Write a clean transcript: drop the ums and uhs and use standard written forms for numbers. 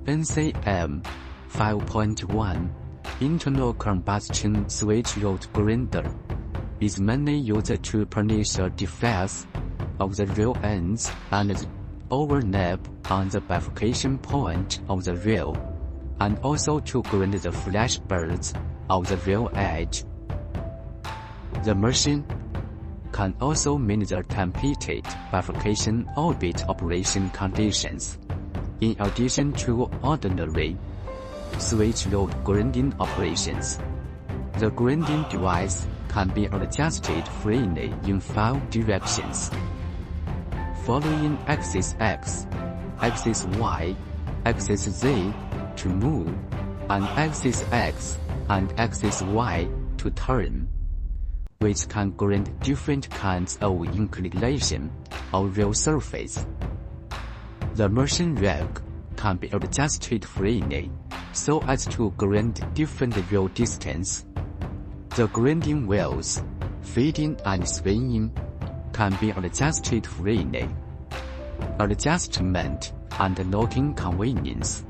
MCM5.1 internal combustion switch rod grinder is mainly used to punish the defects of the rail ends and the overlap on the bifurcation point of the rail, and also to grind the flash birds of the rail edge. The machine can also meet the templated bifurcation orbit operation conditions, in addition to ordinary switch rod grinding operations. The grinding device can be adjusted freely in 5 directions, following axis X, axis Y, axis Z to move, and axis X and axis Y to turn, which can grind different kinds of inclination of rail surface. The machine rack can be adjusted freely so as to grind different rail distance. The grinding wheels, feeding and swinging, can be adjusted freely. Adjustment and locking convenience